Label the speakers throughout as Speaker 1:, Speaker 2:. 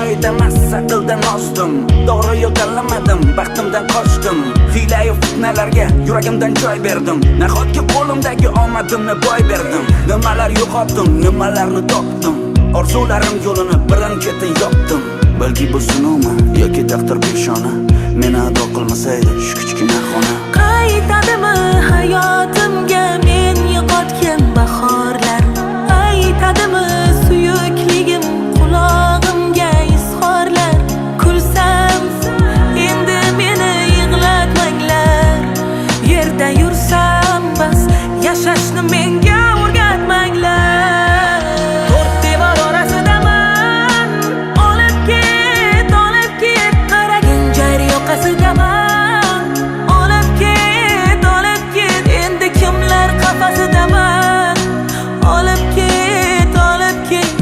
Speaker 1: joyida massa qildan ozdim. To'g'ri yo'l tanlamadim, baxtimdan qochdim. Hiyla-yu fitnalarga yuragimdan joy berdim. Nahotki qo'limdagi omadimni boy berdim. Nimalar yo'qotdim, nimalarni topdim. Orzularim yo'lini birin-ketin yopdim. Balki bu sinovmi yoki taqdir peshona, meni ado qilmasaydi shu kichkina xona.
Speaker 2: Qaytadimi hayotimga men yo'qotgan bahorlar? Aytadimi suyukligim qulog'imga izhorlar? Kulsam endi meni yig'latmanglar. Yerda yursam bas, yashashni menga o'rgatmanglar. To'rt devor orasidaman, olib ket, qaragin jar yoqasidaman. Olib ket, endi kimlar qafasidaman. Olib ket, olib ket.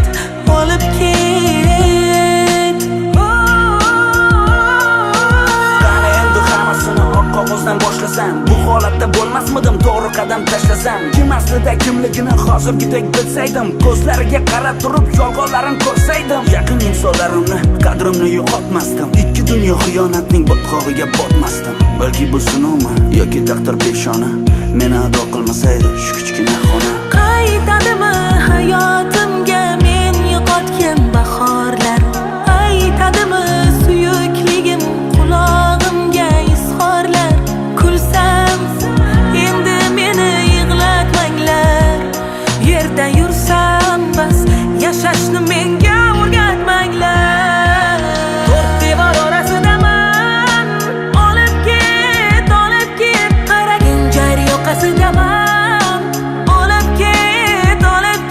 Speaker 1: Qani endi hammasini oq qog'ozdan boshlasam, bu holatda bo'lmasmidim to'g'ri qadam tashlasam. Kim aslida kimligini hozirgidek bilsaydim, ko'zlariga qarab turib yolg'onlarini ko'rsaydim, yaqin insonlarimni qadrimni yo'qotmasdim. Ikki dunyo xiyonatning botqog'iga botmasdim. Balki bu sinovmi yoki taqdir peshona, meni ado qilmasaydi shu kichkina xona.
Speaker 2: Qaytadimi hayotimga men yo'qotgan bahorlar? Aytadimi suyukligim qulog'imga izhorlar? Kulsam endi meni yig'latmanglar. Yerda yursam bas, yashashni menga o'rgatmanglar. To'rt devor orasidaman, olib ket, qaragin jar yoqasidaman. Olib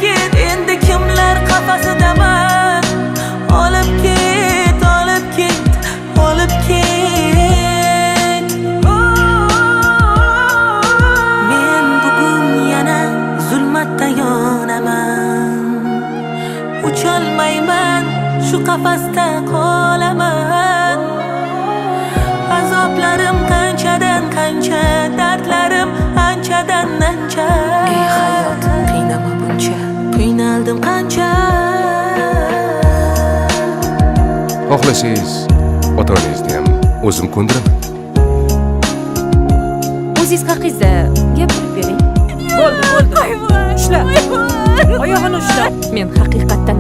Speaker 2: ket, endi kimlar qafasidaman. Olib ket, Men bugun yana zulmatda yonaman. Ucholmayman, shu qafasda qolaman. Azoblarim qanchadan qancha, dardlarim anchadan ancha. Ey hayot, qiynama buncha, qiynaldim qancha.
Speaker 3: Xohlasangiz ota-onangizni ham o'zim ko'ndiraman.
Speaker 4: O'zingiz haqingizda gapirib bering.
Speaker 5: Bo'ldi. Ushla. Oyog'ini ushla.
Speaker 4: Men haqiqatdan